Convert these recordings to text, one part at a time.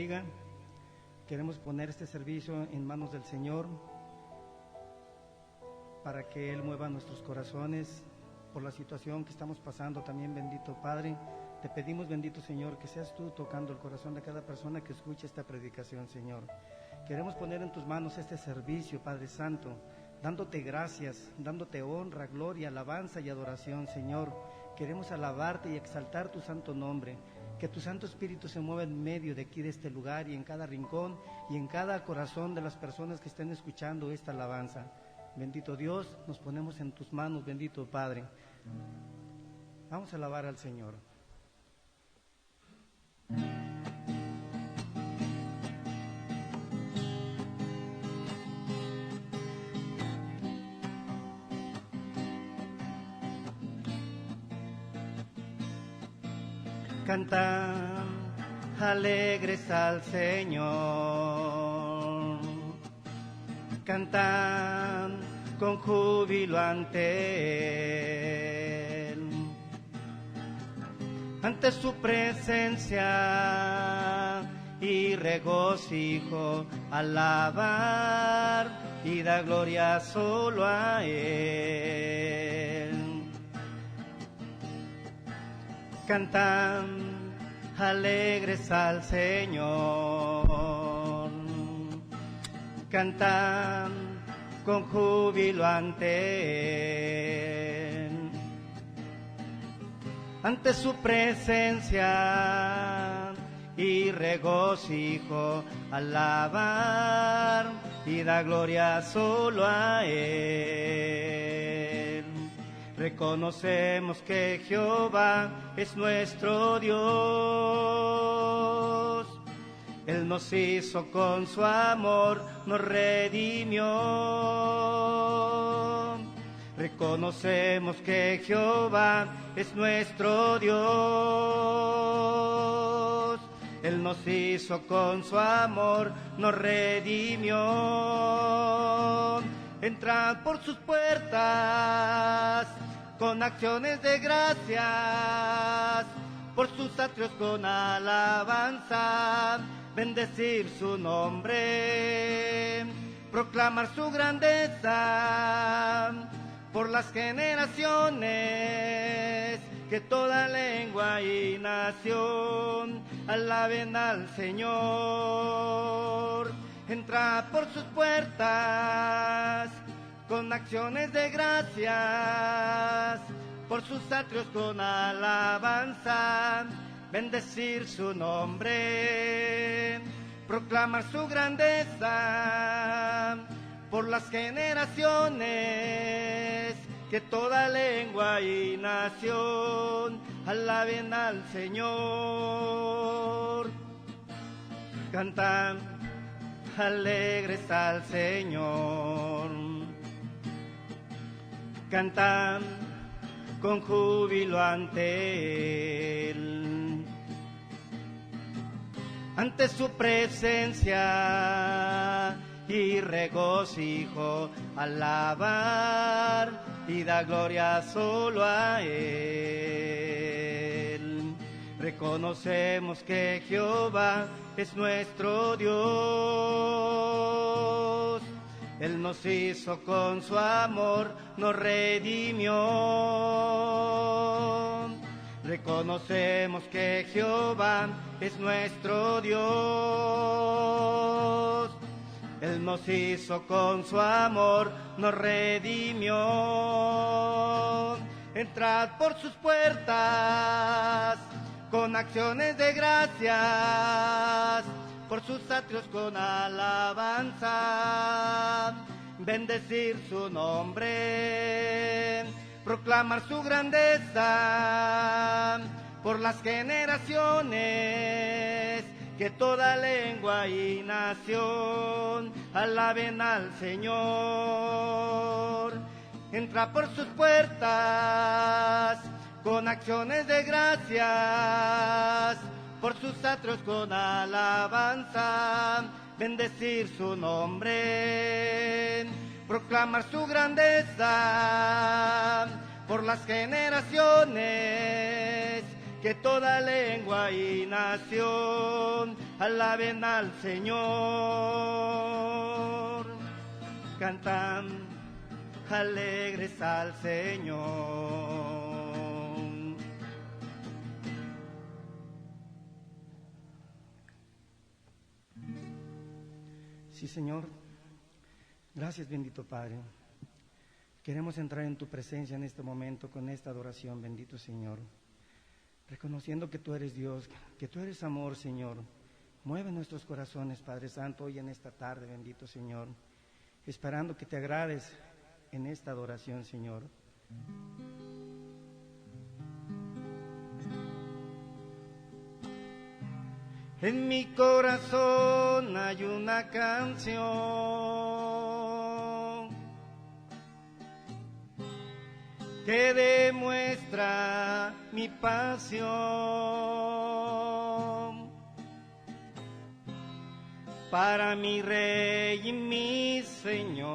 bendiga. Queremos poner este servicio en manos del Señor para que Él mueva nuestros corazones por la situación que estamos pasando también, bendito Padre. Te pedimos, bendito Señor, que seas tú tocando el corazón de cada persona que escuche esta predicación, Señor. Queremos poner en tus manos este servicio, Padre Santo, dándote gracias, dándote honra, gloria, alabanza y adoración, Señor. Queremos alabarte y exaltar tu santo nombre. Que tu Santo Espíritu se mueva en medio de aquí, de este lugar, y en cada rincón y en cada corazón de las personas que estén escuchando esta alabanza. Bendito Dios, nos ponemos en tus manos, bendito Padre. Vamos a alabar al Señor. Cantan alegres al Señor, cantan con júbilo ante Él, ante su presencia y regocijo, alabar y dar gloria solo a Él. Cantan alegres al Señor, cantan con júbilo ante Él, ante su presencia y regocijo, alabar y dar gloria solo a Él. Reconocemos que Jehová es nuestro Dios. Él nos hizo con su amor, nos redimió. Reconocemos que Jehová es nuestro Dios. Él nos hizo con su amor, nos redimió. Entrad por sus puertas con acciones de gracias, por sus atrios con alabanza, bendecir su nombre, proclamar su grandeza por las generaciones, que toda lengua y nación alaben al Señor. Entra por sus puertas con acciones de gracias, por sus atrios con alabanza, bendecir su nombre, proclamar su grandeza por las generaciones, que toda lengua y nación alaben al Señor. Cantan alegres al Señor, cantan con júbilo ante Él, ante su presencia y regocijo, alabar y dar gloria solo a Él. Reconocemos que Jehová es nuestro Dios. Él nos hizo con su amor, nos redimió. Reconocemos que Jehová es nuestro Dios. Él nos hizo con su amor, nos redimió. Entrad por sus puertas con acciones de gracias, por sus atrios con alabanza, bendecir su nombre, proclamar su grandeza por las generaciones, que toda lengua y nación alaben al Señor. Entra por sus puertas con acciones de gracias, por sus atrios con alabanza, bendecir su nombre, proclamar su grandeza por las generaciones, que toda lengua y nación alaben al Señor. Cantan alegres al Señor. Sí, Señor. Gracias, bendito Padre. Queremos entrar en tu presencia en este momento con esta adoración, bendito Señor. Reconociendo que tú eres Dios, que tú eres amor, Señor. Mueve nuestros corazones, Padre Santo, hoy en esta tarde, bendito Señor. Esperando que te agrades en esta adoración, Señor. En mi corazón hay una canción que demuestra mi pasión para mi Rey y mi Señor,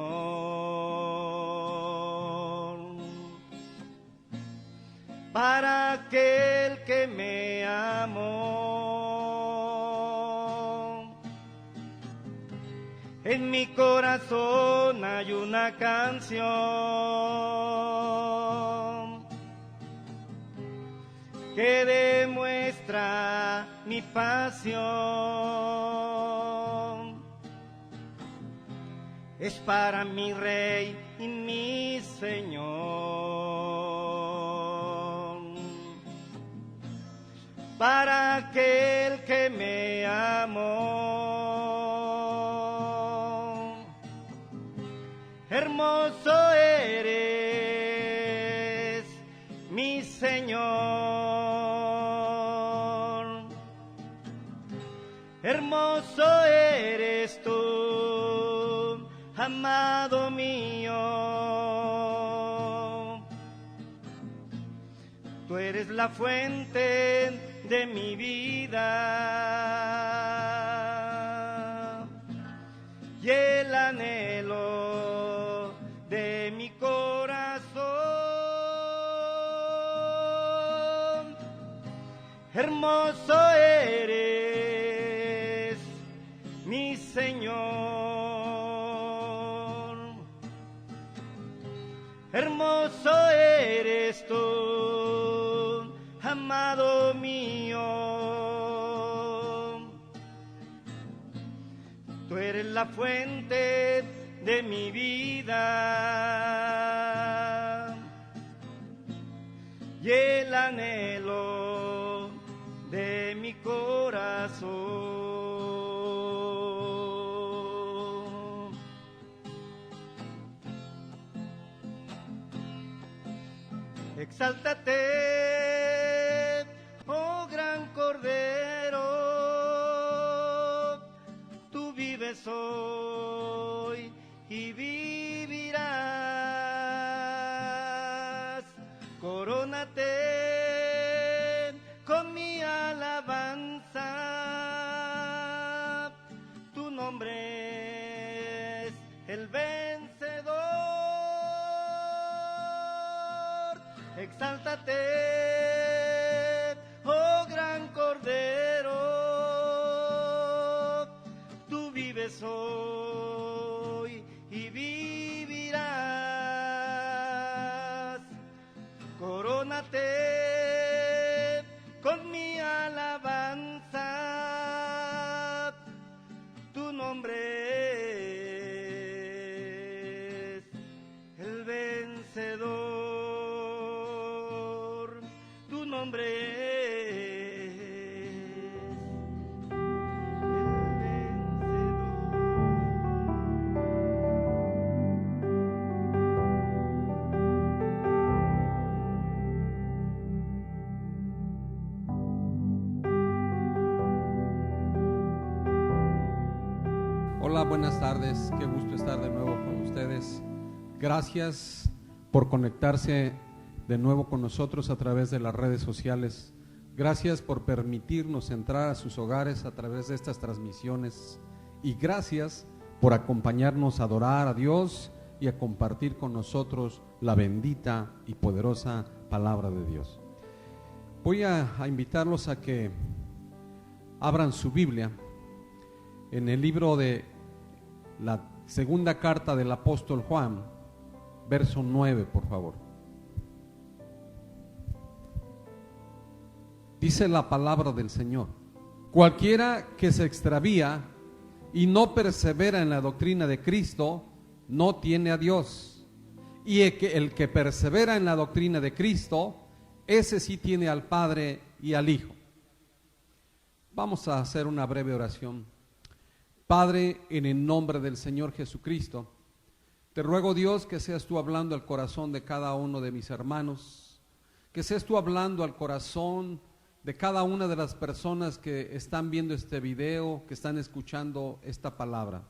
para aquel que me amó. En mi corazón hay una canción que demuestra mi pasión. Es para mi Rey y mi Señor, para aquel que me amó. Hermoso eres, mi Señor. Hermoso eres tú, amado mío. Tú eres la fuente de mi vida y el anhelo de mi corazón. Hermoso eres, mi Señor. Hermoso eres tú, amado mío. Tú eres la fuente de mi vida y el anhelo de mi corazón. Exáltate, oh gran Cordero, tú vives hoy y vivirás. Corónate con mi alabanza, tu nombre es el vencedor. Exáltate, oh gran Cordero, tú vives hoy y vivirás. Corónate con mi alabanza, tu nombre es el vencedor, tu nombre es Hola, buenas tardes, qué gusto estar de nuevo con ustedes. Gracias por conectarse de nuevo con nosotros a través de las redes sociales. Gracias por permitirnos entrar a sus hogares a través de estas transmisiones. Y gracias por acompañarnos a adorar a Dios y a compartir con nosotros la bendita y poderosa palabra de Dios. Voy a invitarlos a que abran su Biblia en el libro de la segunda carta del apóstol Juan, verso 9, por favor. Dice la palabra del Señor: cualquiera que se extravía y no persevera en la doctrina de Cristo, no tiene a Dios. Y el que persevera en la doctrina de Cristo, ese sí tiene al Padre y al Hijo. Vamos a hacer una breve oración. Padre, en el nombre del Señor Jesucristo, te ruego, Dios, que seas tú hablando al corazón de cada uno de mis hermanos, que seas tú hablando al corazón de cada una de las personas que están viendo este video, que están escuchando esta palabra.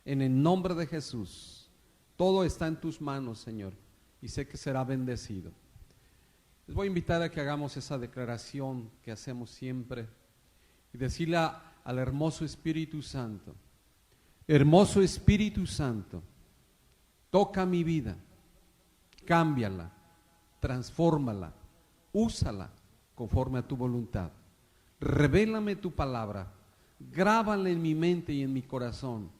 En el nombre de Jesús, todo está en tus manos, Señor, y sé que será bendecido. Les voy a invitar a que hagamos esa declaración que hacemos siempre y decirle al hermoso Espíritu Santo: hermoso Espíritu Santo, toca mi vida, cámbiala, transfórmala, úsala conforme a tu voluntad. Revélame tu palabra, grábala en mi mente y en mi corazón.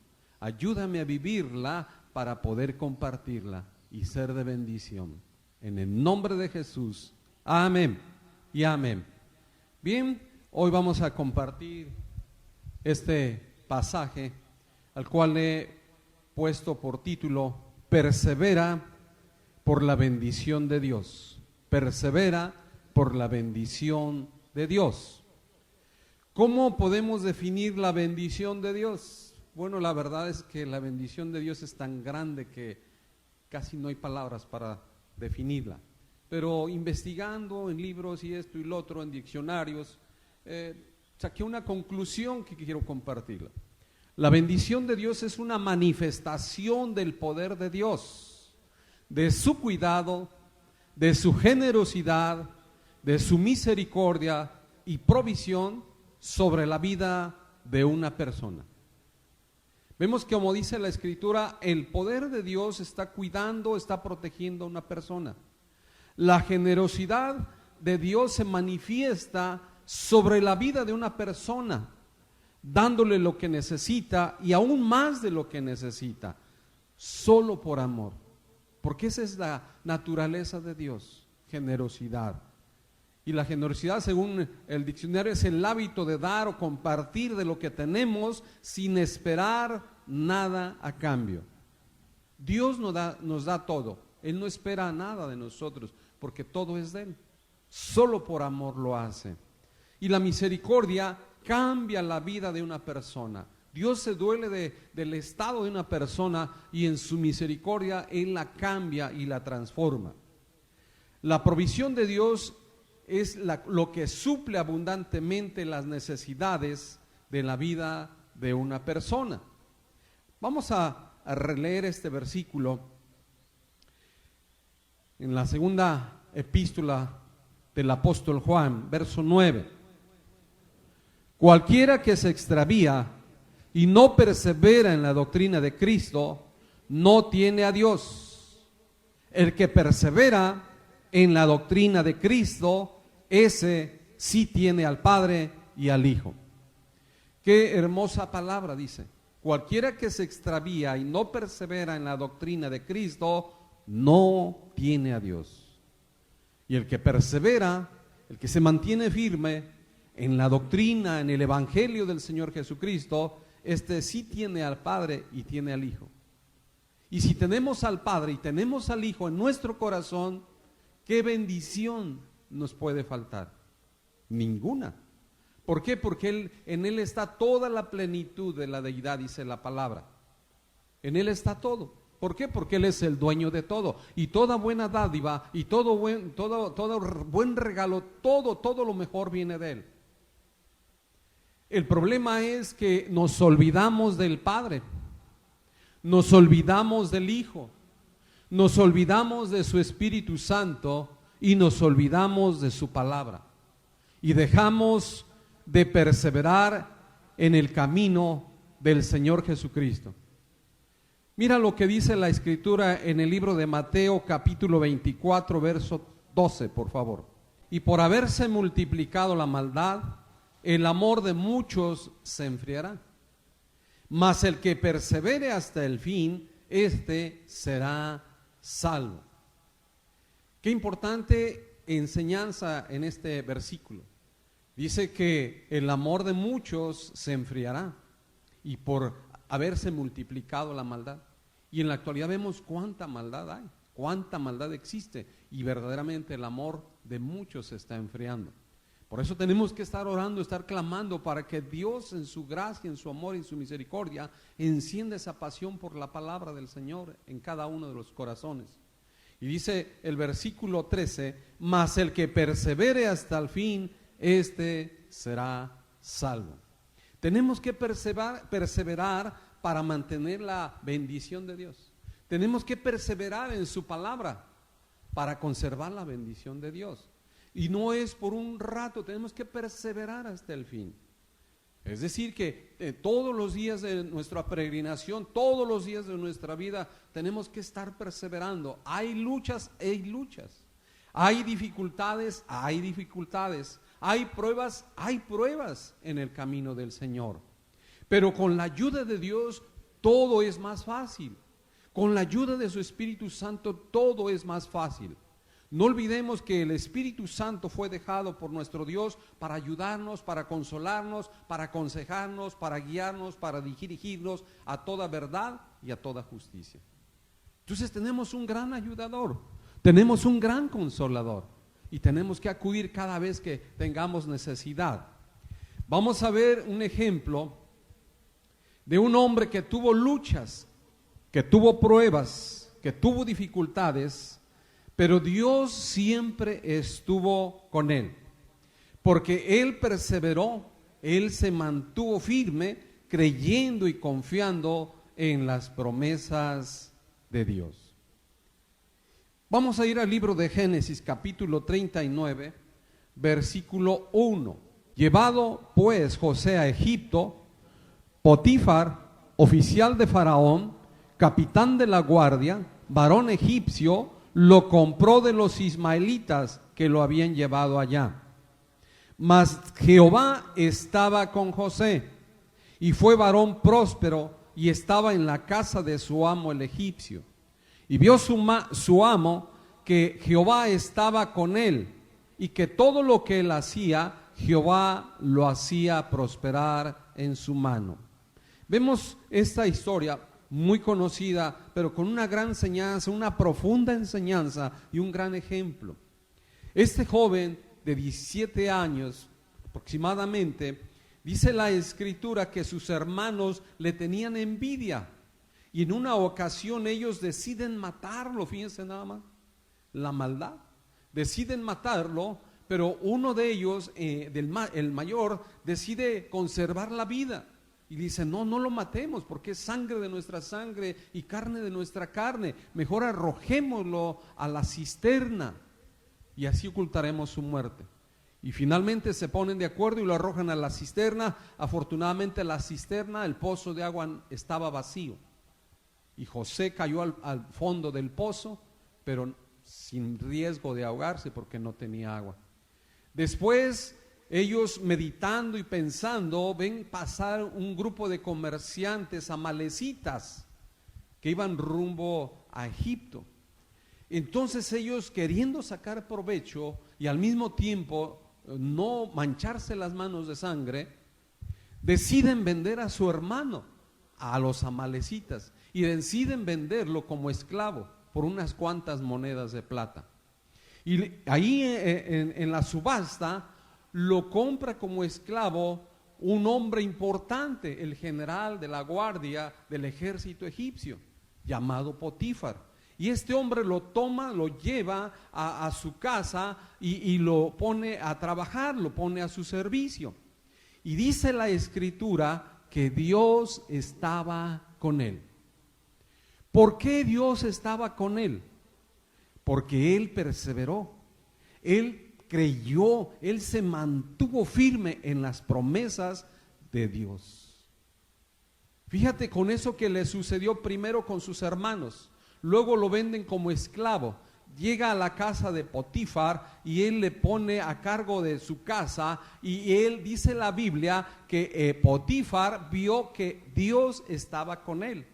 Ayúdame a vivirla para poder compartirla y ser de bendición. En el nombre de Jesús, amén y amén. Bien, hoy vamos a compartir este pasaje al cual he puesto por título: persevera por la bendición de Dios. Persevera por la bendición de Dios. ¿Cómo podemos definir la bendición de Dios? Bueno, la verdad es que la bendición de Dios es tan grande que casi no hay palabras para definirla. Pero investigando en libros y esto y lo otro, en diccionarios, saqué una conclusión que quiero compartirla. La bendición de Dios es una manifestación del poder de Dios, de su cuidado, de su generosidad, de su misericordia y provisión sobre la vida de una persona. Vemos que, como dice la Escritura, el poder de Dios está cuidando, está protegiendo a una persona. La generosidad de Dios se manifiesta sobre la vida de una persona, dándole lo que necesita y aún más de lo que necesita, solo por amor. Porque esa es la naturaleza de Dios, generosidad. Y la generosidad, según el diccionario, es el hábito de dar o compartir de lo que tenemos sin esperar nada a cambio. Dios nos da todo. Él no espera nada de nosotros porque todo es de Él. Solo por amor lo hace. Y la misericordia cambia la vida de una persona. Dios se duele del estado de una persona y en su misericordia Él la cambia y la transforma. La provisión de Dios es lo que suple abundantemente las necesidades de la vida de una persona. Vamos a releer este versículo en la segunda epístola del apóstol Juan, verso 9. Cualquiera que se extravía y no persevera en la doctrina de Cristo, no tiene a Dios. El que persevera en la doctrina de Cristo, ese sí tiene al Padre y al Hijo. Qué hermosa palabra dice: cualquiera que se extravía y no persevera en la doctrina de Cristo, no tiene a Dios. Y el que persevera, el que se mantiene firme en la doctrina, en el evangelio del Señor Jesucristo, este sí tiene al Padre y tiene al Hijo. Y si tenemos al Padre y tenemos al Hijo en nuestro corazón, ¿qué bendición nos puede faltar? Ninguna. ¿Por qué? Porque en Él está toda la plenitud de la deidad, dice la palabra. En Él está todo. ¿Por qué? Porque Él es el dueño de todo. Y toda buena dádiva y todo buen regalo, todo lo mejor viene de Él. El problema es que nos olvidamos del Padre, nos olvidamos del Hijo, nos olvidamos de su Espíritu Santo y nos olvidamos de su palabra. Y dejamos de perseverar en el camino del Señor Jesucristo. Mira lo que dice la Escritura en el libro de Mateo capítulo 24, verso 12, por favor. y por haberse multiplicado la maldad, el amor de muchos se enfriará. Mas el que persevere hasta el fin, este será salvo. Qué importante enseñanza en este versículo. Dice que el amor de muchos se enfriará y por haberse multiplicado la maldad. Y en la actualidad vemos cuánta maldad hay, cuánta maldad existe, y verdaderamente el amor de muchos se está enfriando. Por eso tenemos que estar orando, estar clamando para que Dios en su gracia, en su amor y en su misericordia encienda esa pasión por la palabra del Señor en cada uno de los corazones. Y dice el versículo 13, mas el que persevere hasta el fin, este será salvo. Tenemos que perseverar para mantener la bendición de Dios. Tenemos que perseverar en su palabra para conservar la bendición de Dios. Y no es por un rato, tenemos que perseverar hasta el fin. Es decir que todos los días de nuestra peregrinación, todos los días de nuestra vida, tenemos que estar perseverando. Hay luchas, hay dificultades, hay pruebas en el camino del Señor. Pero con la ayuda de Dios todo es más fácil. Con la ayuda de su Espíritu Santo todo es más fácil. No olvidemos que el Espíritu Santo fue dejado por nuestro Dios para ayudarnos, para consolarnos, para aconsejarnos, para guiarnos, para dirigirnos a toda verdad y a toda justicia. Entonces tenemos un gran ayudador, tenemos un gran consolador y tenemos que acudir cada vez que tengamos necesidad. Vamos a ver un ejemplo de un hombre que tuvo luchas, que tuvo pruebas, que tuvo dificultades, pero Dios siempre estuvo con él, porque él perseveró, él se mantuvo firme, creyendo y confiando en las promesas de Dios. Vamos a ir al libro de Génesis, capítulo 39, versículo 1. Llevado pues José a Egipto, Potifar, oficial de Faraón, capitán de la guardia, varón egipcio, lo compró de los ismaelitas que lo habían llevado allá. Mas Jehová estaba con José, y fue varón próspero, y estaba en la casa de su amo el egipcio. Y vio su amo que Jehová estaba con él, y que todo lo que él hacía, Jehová lo hacía prosperar en su mano. Vemos esta historia muy conocida, pero con una gran enseñanza, una profunda enseñanza y un gran ejemplo. Este joven de 17 años aproximadamente, dice la Escritura que sus hermanos le tenían envidia y en una ocasión ellos deciden matarlo. Fíjense nada más, la maldad, deciden matarlo, pero uno de ellos, el mayor, decide conservar la vida. Y dice, no lo matemos porque es sangre de nuestra sangre y carne de nuestra carne. Mejor arrojémoslo a la cisterna y así ocultaremos su muerte. Y finalmente se ponen de acuerdo y lo arrojan a la cisterna. Afortunadamente la cisterna, el pozo de agua estaba vacío. Y José cayó al fondo del pozo, pero sin riesgo de ahogarse porque no tenía agua. Después ellos meditando y pensando, ven pasar un grupo de comerciantes amalecitas que iban rumbo a Egipto. Entonces ellos, queriendo sacar provecho y al mismo tiempo no mancharse las manos de sangre, deciden vender a su hermano a los amalecitas y deciden venderlo como esclavo por unas cuantas monedas de plata. Y ahí en la subasta lo compra como esclavo un hombre importante, el general de la guardia del ejército egipcio, llamado Potifar. Y este hombre lo toma, lo lleva a su casa y lo pone a trabajar, lo pone a su servicio. Y dice la Escritura que Dios estaba con él. ¿Por qué Dios estaba con él? Porque él perseveró, él creyó, él se mantuvo firme en las promesas de Dios. Fíjate con eso que le sucedió primero con sus hermanos, luego lo venden como esclavo, llega a la casa de Potifar y él le pone a cargo de su casa, y él, dice la Biblia, que Potifar vio que Dios estaba con él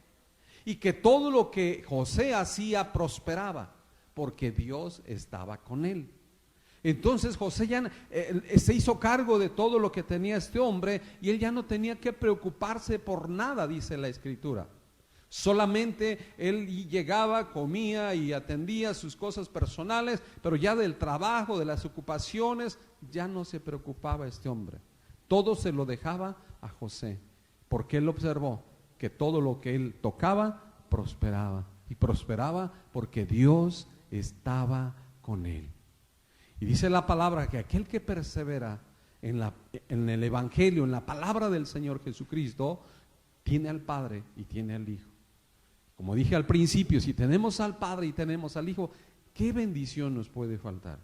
y que todo lo que José hacía prosperaba porque Dios estaba con él. Entonces José ya se hizo cargo de todo lo que tenía este hombre, y él ya no tenía que preocuparse por nada, dice la Escritura. Solamente él llegaba, comía y atendía sus cosas personales, pero ya del trabajo, de las ocupaciones, ya no se preocupaba este hombre. Todo se lo dejaba a José, porque él observó que todo lo que él tocaba prosperaba, y prosperaba porque Dios estaba con él. Y dice la palabra que aquel que persevera en el Evangelio, en la palabra del Señor Jesucristo, tiene al Padre y tiene al Hijo. Como dije al principio, si tenemos al Padre y tenemos al Hijo, ¿qué bendición nos puede faltar?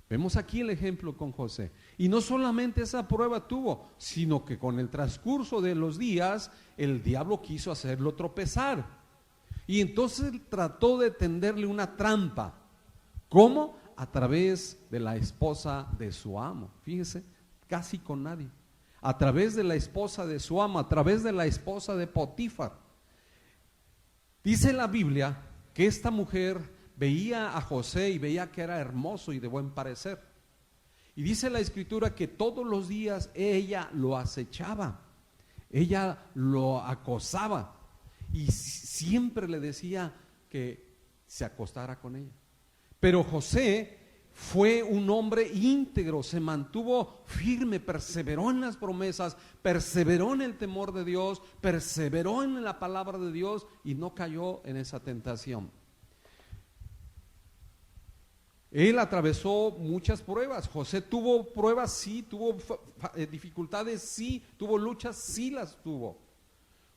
Vemos aquí el ejemplo con José. Y no solamente esa prueba tuvo, sino que con el transcurso de los días, el diablo quiso hacerlo tropezar. Y entonces trató de tenderle una trampa. ¿Cómo? A través de la esposa de su amo. Fíjese, casi con nadie. A través de la esposa de su amo, a través de la esposa de Potifar. Dice la Biblia que esta mujer veía a José y veía que era hermoso y de buen parecer. Y dice la Escritura que todos los días ella lo acechaba, ella lo acosaba y siempre le decía que se acostara con ella. Pero José fue un hombre íntegro, se mantuvo firme, perseveró en las promesas, perseveró en el temor de Dios, perseveró en la palabra de Dios y no cayó en esa tentación. Él atravesó muchas pruebas. José tuvo pruebas, sí, tuvo dificultades, sí, tuvo luchas, sí las tuvo.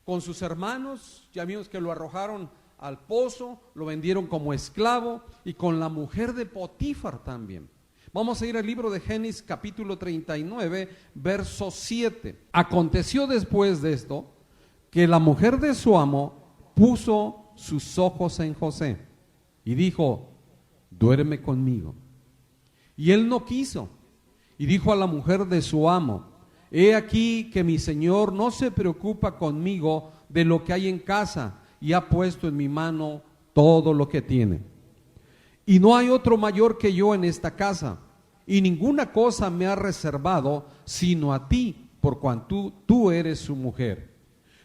Con sus hermanos, ya vimos que lo arrojaron al pozo, lo vendieron como esclavo, y con la mujer de Potifar también. Vamos a ir al libro de Génesis capítulo 39, verso 7. Aconteció después de esto que la mujer de su amo puso sus ojos en José y dijo: duerme conmigo. Y él no quiso, y dijo a la mujer de su amo: he aquí que mi señor no se preocupa conmigo de lo que hay en casa, y ha puesto en mi mano todo lo que tiene. Y no hay otro mayor que yo en esta casa, y ninguna cosa me ha reservado sino a ti, por cuanto tú eres su mujer.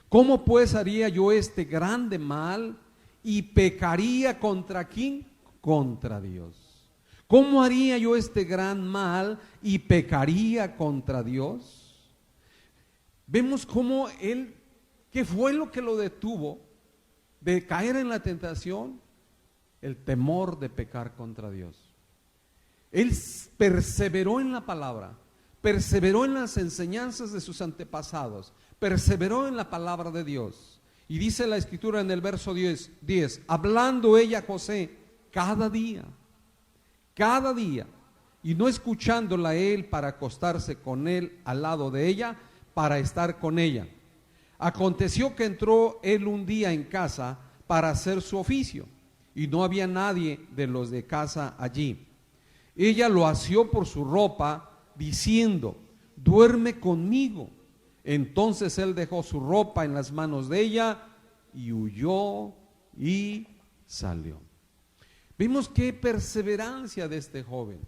¿Cómo pues haría yo este grande mal y pecaría contra quién? Contra Dios. ¿Cómo haría yo este gran mal y pecaría contra Dios? Vemos cómo él, ¿qué fue lo que lo detuvo de caer en la tentación? El temor de pecar contra Dios. Él perseveró en la palabra, perseveró en las enseñanzas de sus antepasados, perseveró en la palabra de Dios. Y dice la Escritura en el verso 10, hablando ella a José cada día, y no escuchándola él para acostarse con él al lado de ella, para estar con ella. Aconteció que entró él un día en casa para hacer su oficio, y no había nadie de los de casa allí. Ella lo asió por su ropa, diciendo: duerme conmigo. Entonces él dejó su ropa en las manos de ella y huyó y salió. Vimos qué perseverancia de este joven.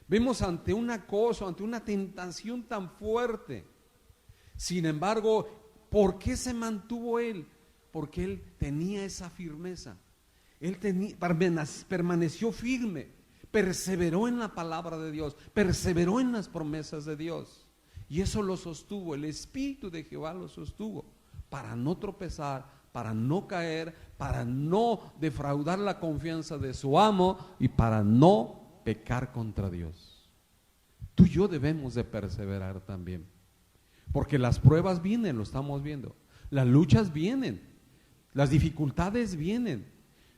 Vemos ante un acoso, ante una tentación tan fuerte. Sin embargo, ¿por qué se mantuvo él? Porque él tenía esa firmeza. Él permaneció firme, perseveró en la palabra de Dios, perseveró en las promesas de Dios. Y eso lo sostuvo, el Espíritu de Jehová lo sostuvo, para no tropezar, para no caer, para no defraudar la confianza de su amo y para no pecar contra Dios. Tú y yo debemos de perseverar también, porque las pruebas vienen, lo estamos viendo, las luchas vienen, las dificultades vienen.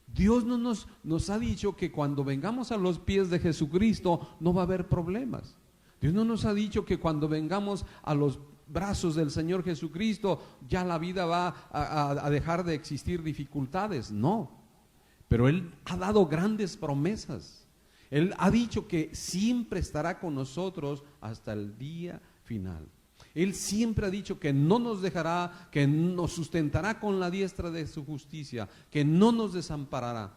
Dios no nos ha dicho que cuando vengamos a los pies de Jesucristo no va a haber problemas. Dios no nos ha dicho que cuando vengamos a los brazos del Señor Jesucristo ya la vida va a dejar de existir dificultades. No, pero Él ha dado grandes promesas. Él ha dicho que siempre estará con nosotros hasta el día final. Él siempre ha dicho que no nos dejará, que nos sustentará con la diestra de su justicia, que no nos desamparará.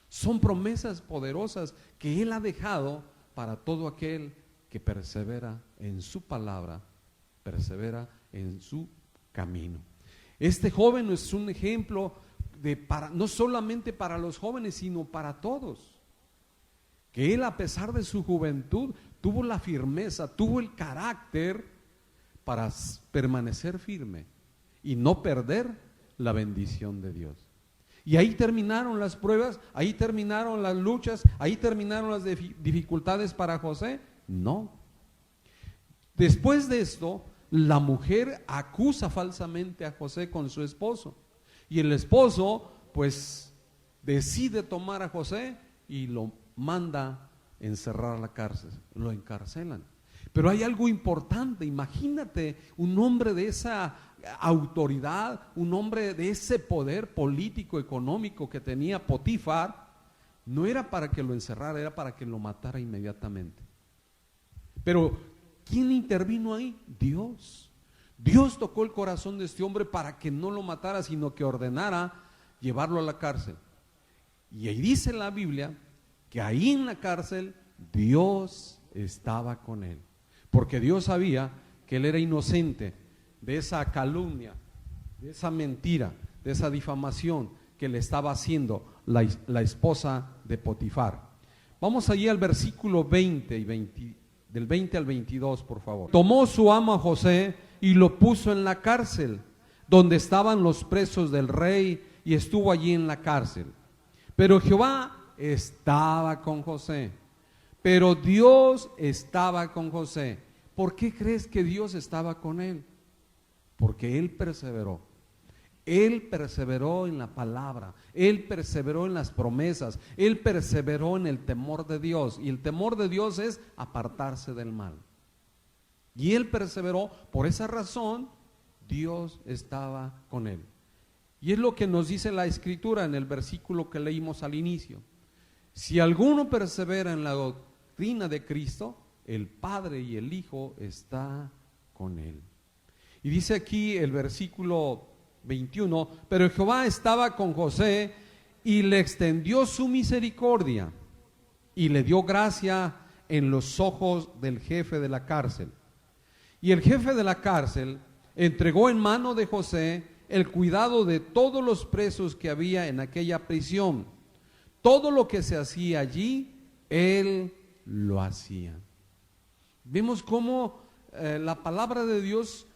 Son promesas poderosas que Él ha dejado para todo aquel que persevera en su palabra, persevera en su camino. Este joven es un ejemplo no solamente para los jóvenes, sino para todos. Que él, a pesar de su juventud, tuvo la firmeza, tuvo el carácter para permanecer firme y no perder la bendición de Dios. Y ahí terminaron las pruebas, ahí terminaron las luchas, ahí terminaron las dificultades para José. No. Después de esto, la mujer acusa falsamente a José con su esposo. Y el esposo, pues, decide tomar a José y lo manda encerrar a la cárcel, lo encarcelan. Pero hay algo importante, imagínate un hombre de esa autoridad, un hombre de ese poder político, económico que tenía Potifar, no era para que lo encerrara, era para que lo matara inmediatamente. Pero ¿quién intervino ahí? Dios. Dios tocó el corazón de este hombre para que no lo matara, sino que ordenara llevarlo a la cárcel. Y ahí dice la Biblia que ahí en la cárcel Dios estaba con él, porque Dios sabía que él era inocente de esa calumnia, de esa mentira, de esa difamación que le estaba haciendo la esposa de Potifar. Vamos allí al versículo 20 del 20 al 22, por favor. Tomó su amo a José y lo puso en la cárcel, donde estaban los presos del rey, y estuvo allí en la cárcel. Pero Jehová estaba con José, pero Dios estaba con José. ¿Por qué crees que Dios estaba con él? Porque él perseveró. Él perseveró en la palabra, él perseveró en las promesas, él perseveró en el temor de Dios. Y el temor de Dios es apartarse del mal. Y él perseveró, por esa razón Dios estaba con él. Y es lo que nos dice la Escritura en el versículo que leímos al inicio. Si alguno persevera en la doctrina de Cristo, el Padre y el Hijo está con él. Y dice aquí el versículo 21, pero Jehová estaba con José y le extendió su misericordia y le dio gracia en los ojos del jefe de la cárcel. Y el jefe de la cárcel entregó en mano de José el cuidado de todos los presos que había en aquella prisión. Todo lo que se hacía allí, él lo hacía. Vemos cómo la palabra de Dios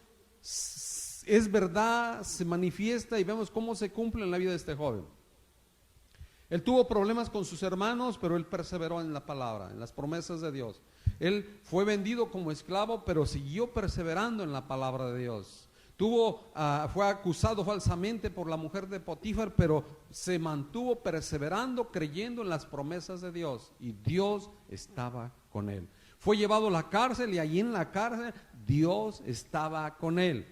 es verdad, se manifiesta, y vemos cómo se cumple en la vida de este joven. Él tuvo problemas con sus hermanos, pero él perseveró en la palabra, en las promesas de Dios. Él fue vendido como esclavo, pero siguió perseverando en la palabra de Dios. Fue acusado falsamente por la mujer de Potifar, pero se mantuvo perseverando, creyendo en las promesas de Dios, y Dios estaba con él. Fue llevado a la cárcel, y allí en la cárcel Dios estaba con él.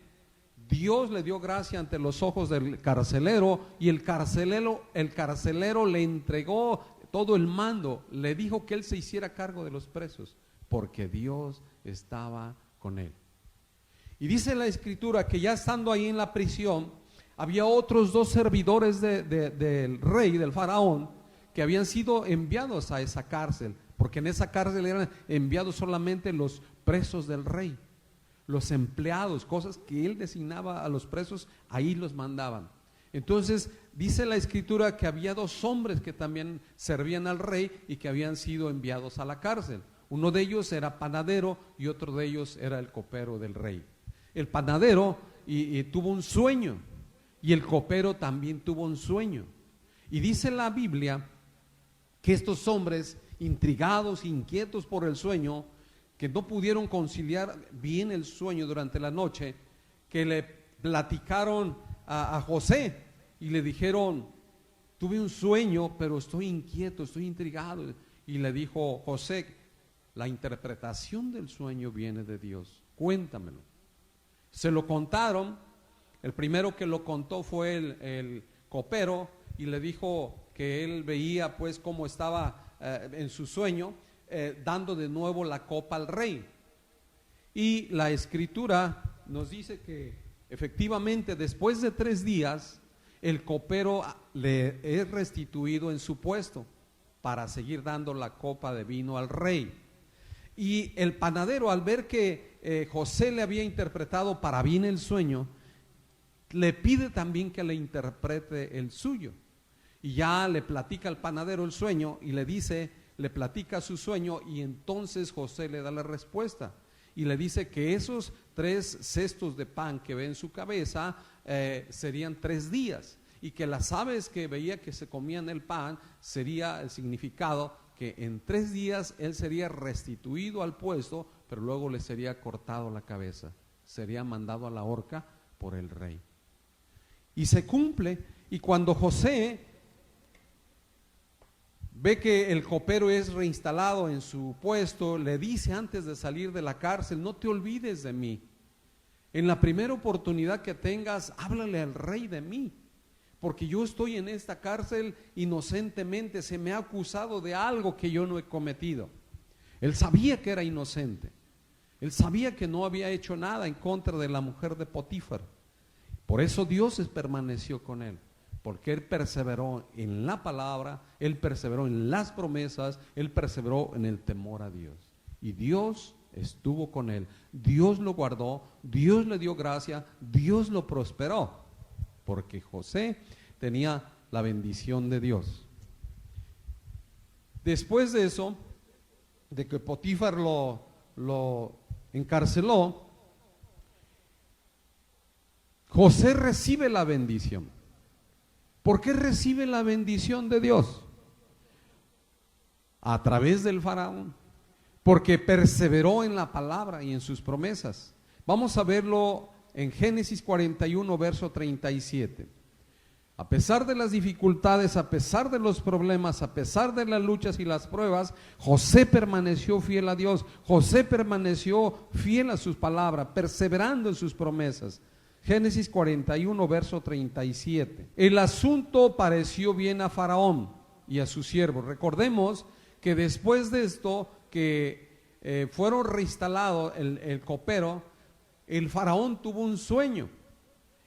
Dios le dio gracia ante los ojos del carcelero, y el carcelero le entregó todo el mando, le dijo que él se hiciera cargo de los presos, porque Dios estaba con él. Y dice la Escritura que ya estando ahí en la prisión, había otros dos servidores del rey, del faraón, que habían sido enviados a esa cárcel, porque en esa cárcel eran enviados solamente los presos del rey, los empleados, cosas que él designaba a los presos, ahí los mandaban. Entonces dice la Escritura que había dos hombres que también servían al rey y que habían sido enviados a la cárcel. Uno de ellos era panadero y otro de ellos era el copero del rey. El panadero tuvo un sueño, y el copero también tuvo un sueño. Y dice la Biblia que estos hombres, intrigados, inquietos por el sueño, que no pudieron conciliar bien el sueño durante la noche, que le platicaron a José y le dijeron: tuve un sueño, pero estoy inquieto, estoy intrigado. Y le dijo José: la interpretación del sueño viene de Dios, cuéntamelo. Se lo contaron. El primero que lo contó fue el copero, y le dijo que él veía pues cómo estaba en su sueño, dando de nuevo la copa al rey. Y la escritura nos dice que efectivamente después de 3 días el copero le es restituido en su puesto para seguir dando la copa de vino al rey. Y el panadero, al ver que José le había interpretado para bien el sueño, le pide también que le interprete el suyo. Y ya le platica al panadero el sueño y le platica su sueño, y entonces José le da la respuesta y le dice que esos 3 cestos de pan que ve en su cabeza serían 3 días, y que las aves que veía que se comían el pan sería el significado que en 3 días él sería restituido al puesto, pero luego le sería cortado la cabeza, sería mandado a la horca por el rey. Y se cumple, y cuando José ve que el copero es reinstalado en su puesto, le dice antes de salir de la cárcel: no te olvides de mí. En la primera oportunidad que tengas, háblale al rey de mí, porque yo estoy en esta cárcel inocentemente, se me ha acusado de algo que yo no he cometido. Él sabía que era inocente, él sabía que no había hecho nada en contra de la mujer de Potifar. Por eso Dios permaneció con él, porque él perseveró en la palabra, él perseveró en las promesas, él perseveró en el temor a Dios. Y Dios estuvo con él, Dios lo guardó, Dios le dio gracia, Dios lo prosperó, porque José tenía la bendición de Dios. Después de eso, de que Potifar lo encarceló, José recibe la bendición. ¿Por qué recibe la bendición de Dios? A través del faraón, porque perseveró en la palabra y en sus promesas. Vamos a verlo en Génesis 41, verso 37. A pesar de las dificultades, a pesar de los problemas, a pesar de las luchas y las pruebas, José permaneció fiel a Dios. José permaneció fiel a sus palabras, perseverando en sus promesas. Génesis 41, verso 37. El asunto pareció bien a Faraón y a sus siervos. Recordemos que después de esto, que fueron reinstalados el copero, el faraón tuvo un sueño,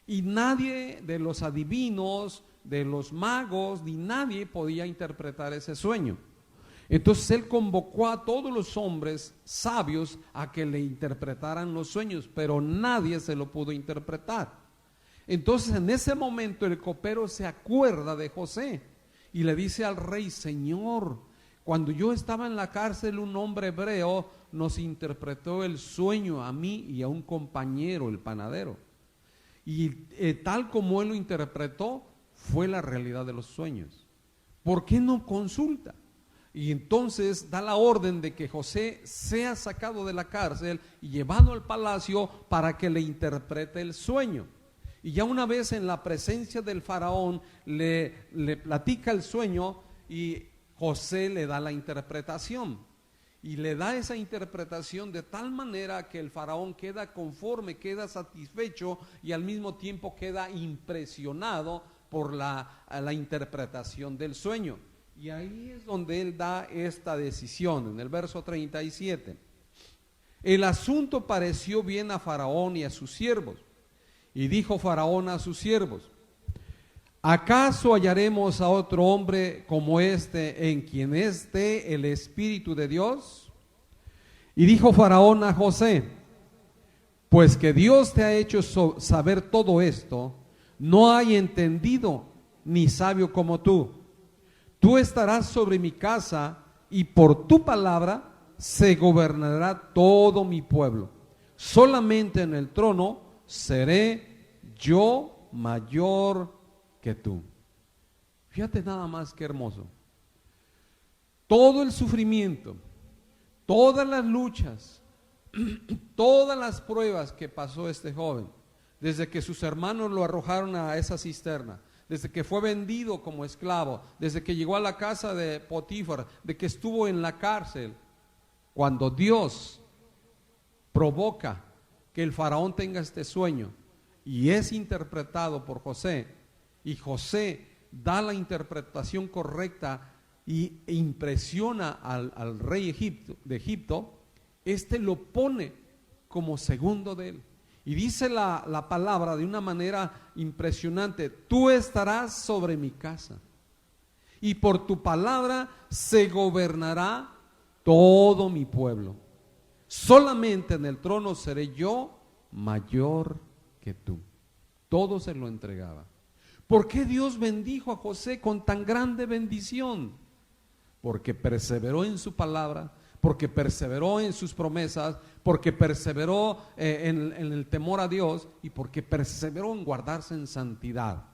y nadie de los adivinos, de los magos, ni nadie podía interpretar ese sueño. Entonces él convocó a todos los hombres sabios a que le interpretaran los sueños, pero nadie se lo pudo interpretar. Entonces en ese momento el copero se acuerda de José y le dice al rey: Señor, cuando yo estaba en la cárcel, un hombre hebreo nos interpretó el sueño a mí y a un compañero, el panadero, y tal como él lo interpretó, fue la realidad de los sueños. ¿Por qué no consulta? Y entonces da la orden de que José sea sacado de la cárcel y llevado al palacio para que le interprete el sueño. Y ya una vez en la presencia del faraón le platica el sueño, y José le da la interpretación. Y le da esa interpretación de tal manera que el faraón queda conforme, queda satisfecho, y al mismo tiempo queda impresionado por la interpretación del sueño. Y ahí es donde él da esta decisión, en el verso 37. El asunto pareció bien a Faraón y a sus siervos. Y dijo Faraón a sus siervos: ¿acaso hallaremos a otro hombre como este en quien esté el Espíritu de Dios? Y dijo Faraón a José: pues que Dios te ha hecho saber todo esto, no hay entendido ni sabio como tú. Tú estarás sobre mi casa, y por tu palabra se gobernará todo mi pueblo. Solamente en el trono seré yo mayor que tú. Fíjate nada más que hermoso. Todo el sufrimiento, todas las luchas, todas las pruebas que pasó este joven, desde que sus hermanos lo arrojaron a esa cisterna, desde que fue vendido como esclavo, desde que llegó a la casa de Potifar, de que estuvo en la cárcel, cuando Dios provoca que el faraón tenga este sueño y es interpretado por José, y José da la interpretación correcta e impresiona al rey de Egipto, este lo pone como segundo de él. Y dice la palabra de una manera impresionante: tú estarás sobre mi casa, y por tu palabra se gobernará todo mi pueblo. Solamente en el trono seré yo mayor que tú. Todo se lo entregaba. ¿Por qué Dios bendijo a José con tan grande bendición? Porque perseveró en su palabra, porque perseveró en sus promesas, porque perseveró en el temor a Dios, y porque perseveró en guardarse en santidad.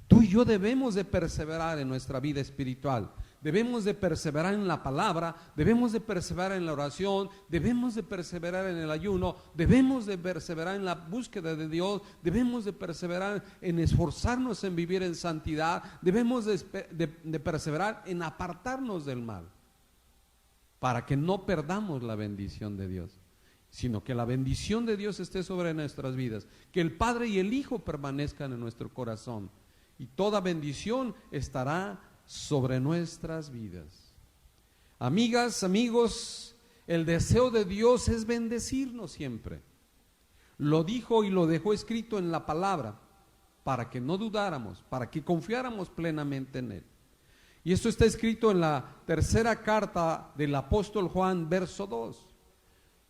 Tú y yo debemos de perseverar en nuestra vida espiritual. Debemos de perseverar en la palabra, debemos de perseverar en la oración, debemos de perseverar en el ayuno, debemos de perseverar en la búsqueda de Dios, debemos de perseverar en esforzarnos en vivir en santidad, debemos de perseverar en apartarnos del mal, para que no perdamos la bendición de Dios, sino que la bendición de Dios esté sobre nuestras vidas, que el Padre y el Hijo permanezcan en nuestro corazón, y toda bendición estará sobre nuestras vidas. Amigas, amigos, el deseo de Dios es bendecirnos siempre. Lo dijo y lo dejó escrito en la palabra, para que no dudáramos, para que confiáramos plenamente en Él. Y esto está escrito en la tercera carta del apóstol Juan, verso 2.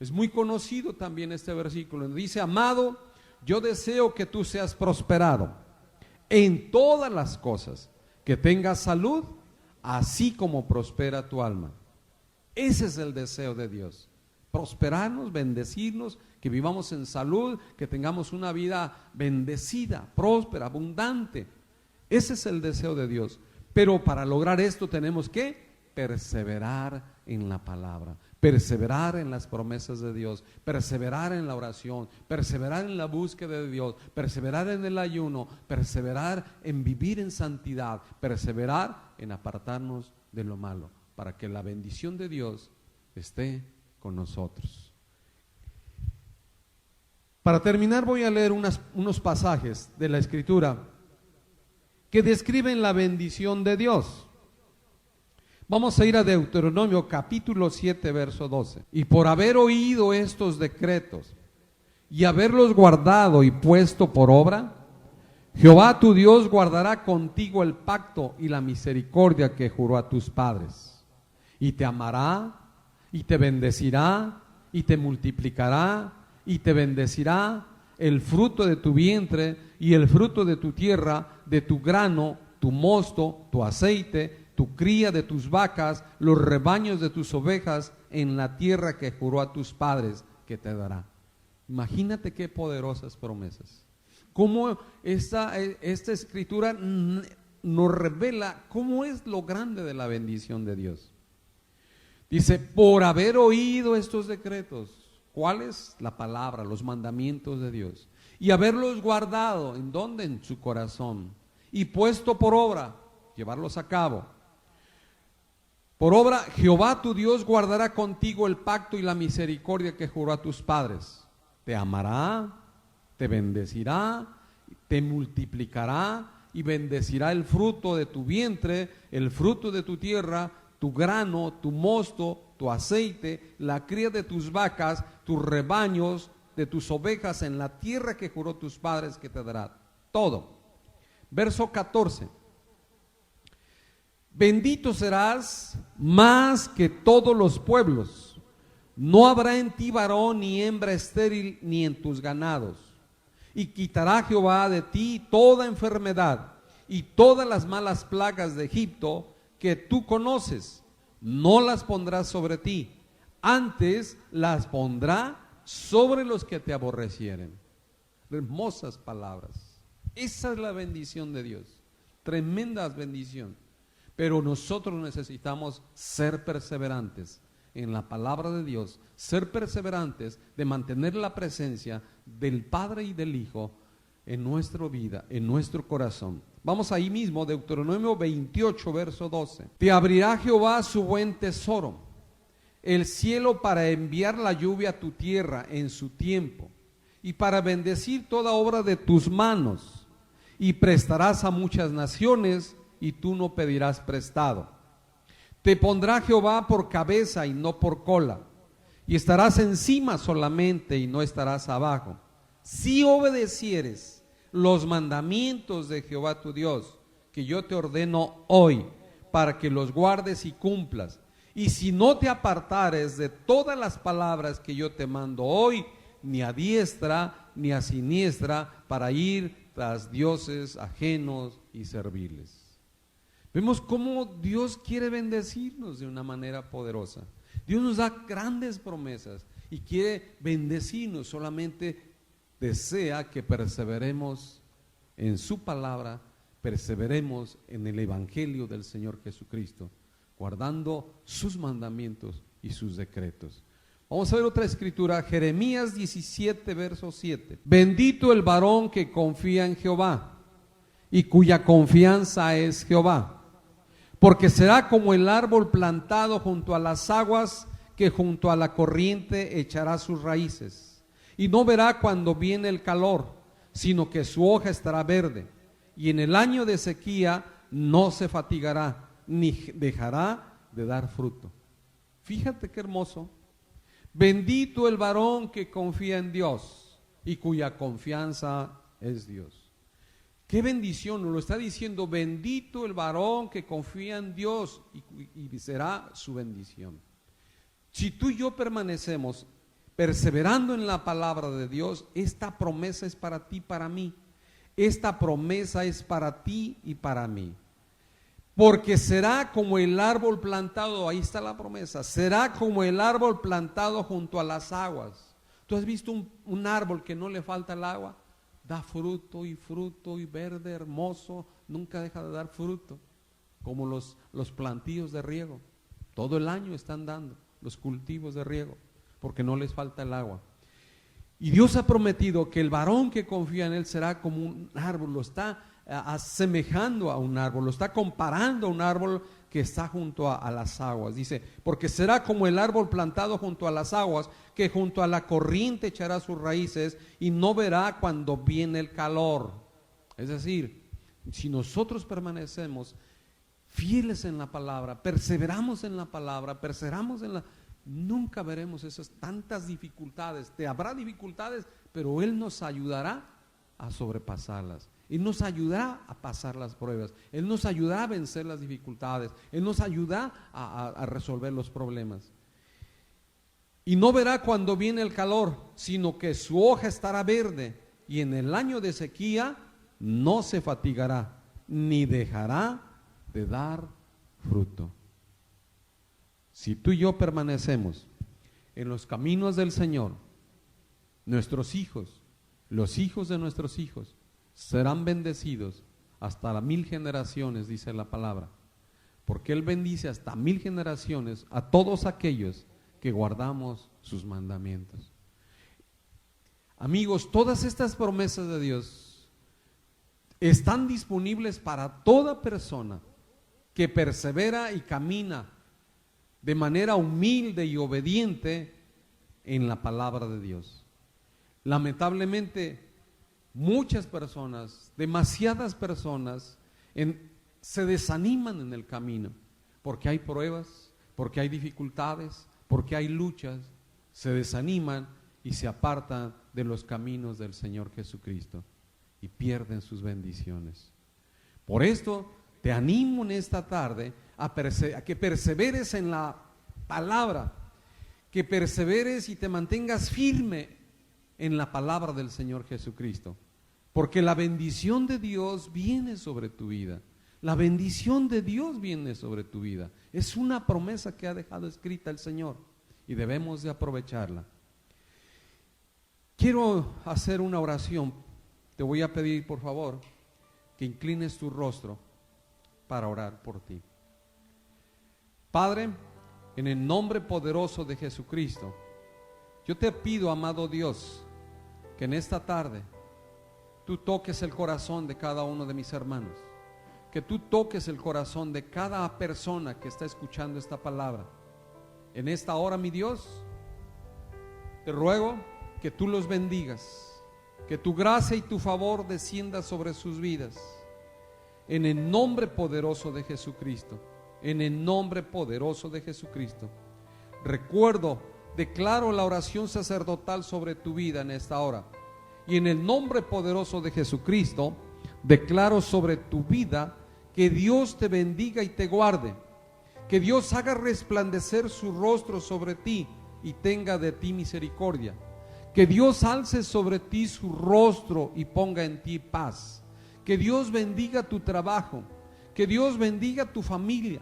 Es muy conocido también este versículo. Dice: amado, yo deseo que tú seas prosperado en todas las cosas, que tengas salud, así como prospera tu alma. Ese es el deseo de Dios: prosperarnos, bendecirnos, que vivamos en salud, que tengamos una vida bendecida, próspera, abundante. Ese es el deseo de Dios. Pero para lograr esto tenemos que perseverar en la palabra, perseverar en las promesas de Dios, perseverar en la oración, perseverar en la búsqueda de Dios, perseverar en el ayuno, perseverar en vivir en santidad, perseverar en apartarnos de lo malo, para que la bendición de Dios esté con nosotros. Para terminar, voy a leer unos pasajes de la Escritura que describen la bendición de Dios. Vamos a ir a Deuteronomio capítulo 7, verso 12. Y por haber oído estos decretos y haberlos guardado y puesto por obra, Jehová tu Dios guardará contigo el pacto y la misericordia que juró a tus padres, y te amará, y te bendecirá, y te multiplicará, y te bendecirá el fruto de tu vientre y el fruto de tu tierra, de tu grano, tu mosto, tu aceite, tu cría de tus vacas, los rebaños de tus ovejas, en la tierra que juró a tus padres que te dará. Imagínate qué poderosas promesas. Cómo esta escritura nos revela cómo es lo grande de la bendición de Dios. Dice: por haber oído estos decretos. ¿Cuáles? La palabra, los mandamientos de Dios. Y haberlos guardado. ¿En dónde? En su corazón. Y puesto por obra, llevarlos a cabo. Por obra, Jehová tu Dios guardará contigo el pacto y la misericordia que juró a tus padres. Te amará, te bendecirá, te multiplicará y bendecirá el fruto de tu vientre, el fruto de tu tierra, tu grano, tu mosto, tu aceite, la cría de tus vacas, tus rebaños, de tus ovejas, en la tierra que juró tus padres que te dará. Todo. Verso 14. Bendito serás más que todos los pueblos. No habrá en ti varón ni hembra estéril, ni en tus ganados. Y quitará Jehová de ti toda enfermedad y todas las malas plagas de Egipto que tú conoces. No las pondrá sobre ti, antes las pondrá sobre los que te aborrecieren. Hermosas palabras. Esa es la bendición de Dios. Tremenda bendición. Pero nosotros necesitamos ser perseverantes en la palabra de Dios, ser perseverantes de mantener la presencia del Padre y del Hijo en nuestra vida, en nuestro corazón. Vamos ahí mismo, Deuteronomio 28, verso 12. Te abrirá Jehová su buen tesoro, el cielo, para enviar la lluvia a tu tierra en su tiempo, y para bendecir toda obra de tus manos, y prestarás a muchas naciones, y tú no pedirás prestado. Te pondrá Jehová por cabeza y no por cola, y estarás encima solamente y no estarás abajo. Si obedecieres los mandamientos de Jehová tu Dios, que yo te ordeno hoy, para que los guardes y cumplas, y si no te apartares de todas las palabras que yo te mando hoy, ni a diestra ni a siniestra, para ir tras dioses ajenos y servirles. Vemos cómo Dios quiere bendecirnos de una manera poderosa. Dios nos da grandes promesas y quiere bendecirnos, solamente desea que perseveremos en su palabra, perseveremos en el evangelio del Señor Jesucristo, guardando sus mandamientos y sus decretos. Vamos a ver otra escritura, Jeremías 17, verso 7. Bendito el varón que confía en Jehová y cuya confianza es Jehová, porque será como el árbol plantado junto a las aguas, que junto a la corriente echará sus raíces, y no verá cuando viene el calor, sino que su hoja estará verde, y en el año de sequía no se fatigará, ni dejará de dar fruto. Fíjate qué hermoso. Bendito el varón que confía en Dios y cuya confianza es Dios. Qué bendición, nos lo está diciendo, bendito el varón que confía en Dios y será su bendición. Si tú y yo permanecemos perseverando en la palabra de Dios, esta promesa es para ti, para mí. Esta promesa es para ti y para mí. Porque será como el árbol plantado, ahí está la promesa, será como el árbol plantado junto a las aguas. ¿Tú has visto un árbol que no le falta el agua? Da fruto y verde, hermoso, nunca deja de dar fruto, como los plantíos de riego. Todo el año están dando los cultivos de riego, porque no les falta el agua. Y Dios ha prometido que el varón que confía en Él será como un árbol, lo está asemejando a un árbol, lo está comparando a un árbol que está junto a las aguas. Dice, porque será como el árbol plantado junto a las aguas, que junto a la corriente echará sus raíces y no verá cuando viene el calor. Es decir, si nosotros permanecemos fieles en la palabra, perseveramos en la palabra, nunca veremos esas tantas dificultades. Te habrá dificultades, pero Él nos ayudará a sobrepasarlas. Él nos ayudará a pasar las pruebas. Él nos ayudará a vencer las dificultades. Él nos ayudará a resolver los problemas. Y no verá cuando viene el calor, sino que su hoja estará verde, y en el año de sequía no se fatigará, ni dejará de dar fruto. Si tú y yo permanecemos en los caminos del Señor, nuestros hijos, los hijos de nuestros hijos, serán bendecidos hasta las 1000 generaciones, dice la palabra, porque Él bendice hasta 1000 generaciones a todos aquellos que guardamos sus mandamientos. Amigos, todas estas promesas de Dios están disponibles para toda persona que persevera y camina de manera humilde y obediente en la palabra de Dios. Lamentablemente, muchas personas, demasiadas personas, se desaniman en el camino, porque hay pruebas, porque hay dificultades, porque hay luchas, se desaniman y se apartan de los caminos del Señor Jesucristo y pierden sus bendiciones. Por esto te animo en esta tarde a que perseveres en la palabra, que perseveres y te mantengas firme en la palabra del Señor Jesucristo, porque la bendición de Dios viene sobre tu vida. La bendición de Dios viene sobre tu vida. Es una promesa que ha dejado escrita el Señor y debemos de aprovecharla. Quiero hacer una oración. Te voy a pedir, por favor, que inclines tu rostro para orar por ti. Padre, en el nombre poderoso de Jesucristo, yo te pido, amado Dios, que en esta tarde tú toques el corazón de cada uno de mis hermanos, que tú toques el corazón de cada persona que está escuchando esta palabra. En esta hora, mi Dios, te ruego que tú los bendigas, que tu gracia y tu favor descienda sobre sus vidas. en el nombre poderoso de Jesucristo, en el nombre poderoso de Jesucristo. Recuerdo, declaro la oración sacerdotal sobre tu vida en esta hora, y en el nombre poderoso de Jesucristo declaro sobre tu vida que Dios te bendiga y te guarde, que Dios haga resplandecer su rostro sobre ti y tenga de ti misericordia, que Dios alce sobre ti su rostro y ponga en ti paz, que Dios bendiga tu trabajo, que Dios bendiga tu familia,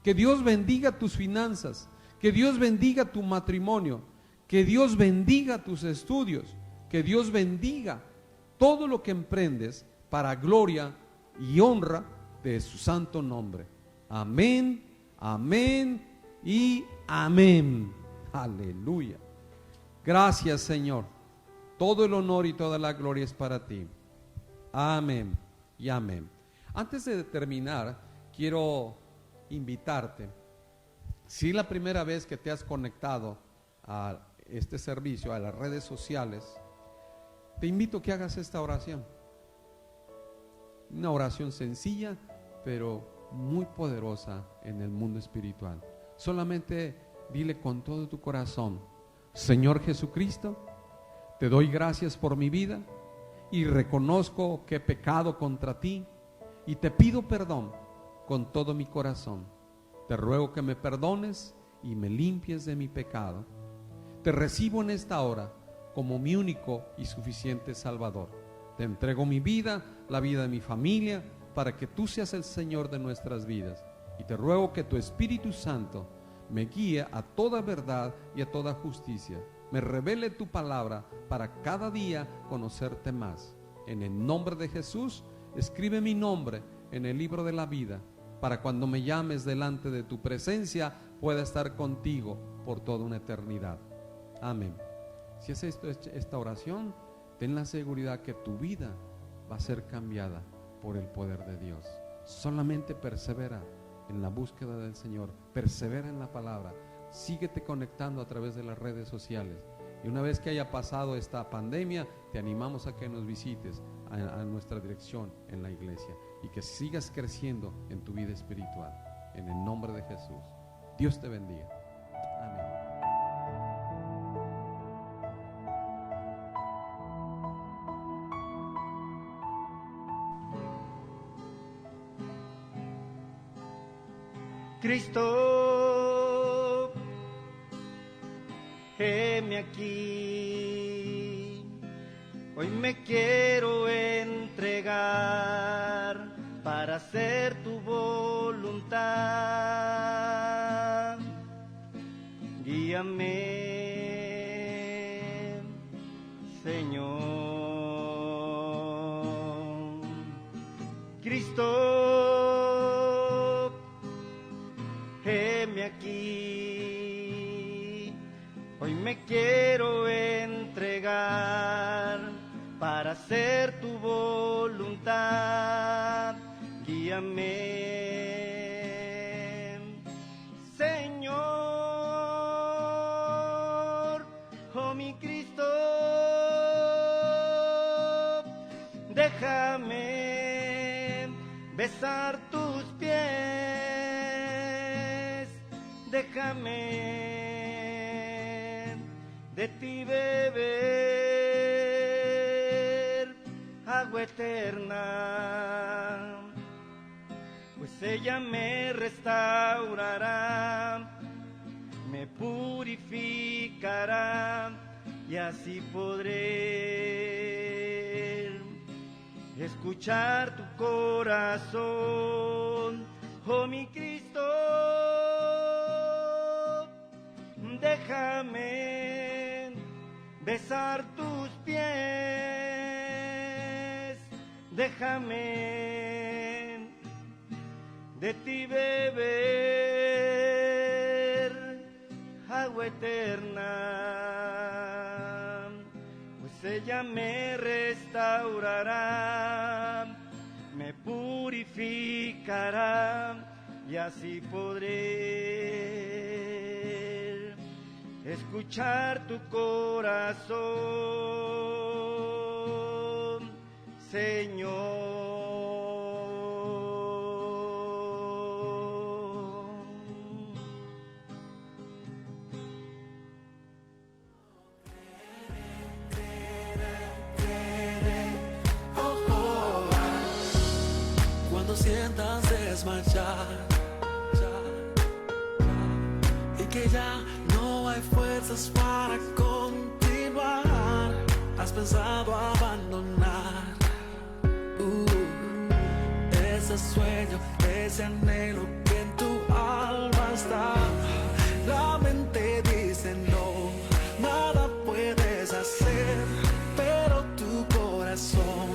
que Dios bendiga tus finanzas, que Dios bendiga tu matrimonio, que Dios bendiga tus estudios, que Dios bendiga todo lo que emprendes para gloria y honra de su santo nombre. Amén, amén y amén. Aleluya. Gracias, Señor. Todo el honor y toda la gloria es para ti. Amén y amén. Antes de terminar, quiero invitarte, si es la primera vez que te has conectado a este servicio, a las redes sociales, te invito a que hagas esta oración. Una oración sencilla, pero muy poderosa en el mundo espiritual. Solamente dile con todo tu corazón: Señor Jesucristo, te doy gracias por mi vida y reconozco que he pecado contra ti y te pido perdón con todo mi corazón. Te ruego que me perdones y me limpies de mi pecado. Te recibo en esta hora como mi único y suficiente Salvador. Te entrego mi vida, la vida de mi familia, para que tú seas el Señor de nuestras vidas. Y te ruego que tu Espíritu Santo me guíe a toda verdad y a toda justicia. Me revele tu palabra para cada día conocerte más. En el nombre de Jesús, escribe mi nombre en el libro de la vida, para cuando me llames delante de tu presencia, pueda estar contigo por toda una eternidad. Amén. Si es esta oración, ten la seguridad que tu vida va a ser cambiada por el poder de Dios. Solamente persevera en la búsqueda del Señor, persevera en la palabra, síguete conectando a través de las redes sociales. Y una vez que haya pasado esta pandemia, te animamos a que nos visites a nuestra dirección en la iglesia y que sigas creciendo en tu vida espiritual. En el nombre de Jesús. Dios te bendiga. Amén. Cristo, heme aquí, hoy me quiero entregar para hacer tu voluntad. Guíame, Señor. Cristo, heme aquí, hoy me quiero entregar para hacer tu voluntad. Guíame, Señor, oh mi Cristo, déjame besar tus pies, déjame de ti beber agua eterna, pues ella me restaurará, me purificará y así podré escuchar tu corazón, oh mi Cristo. Déjame besar tus pies, déjame de ti beber agua eterna, pues ella me restaurará, me purificará y así podré escuchar tu corazón, Señor. que ya no hay fuerzas para continuar. Has pensado abandonar ese sueño, ese anhelo que en tu alma está. La mente dice no, nada puedes hacer, pero tu corazón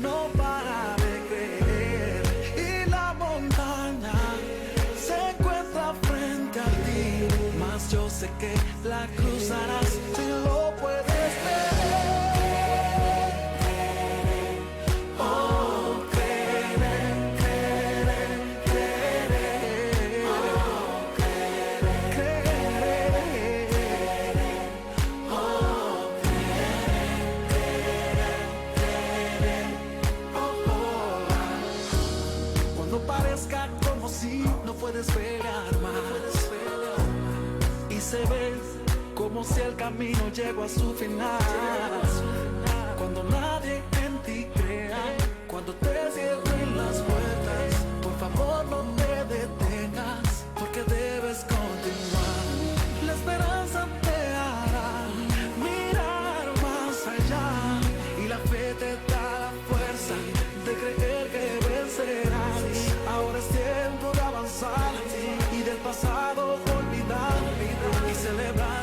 no para de creer. Y la montaña se encuentra frente a ti, mas yo sé que la cruzarás si lo puedes ver. Puedes pelear más y se ve como si el camino llegó a su final. Cuando nadie en ti crea, cuando te cierren las puertas, por favor no te detengas, porque debes continuar. La esperanza te hará mirar más allá y la fe te da la fuerza de creer que vencerás. Ahora es tiempo de avanzar y del pasado olvidar y celebrar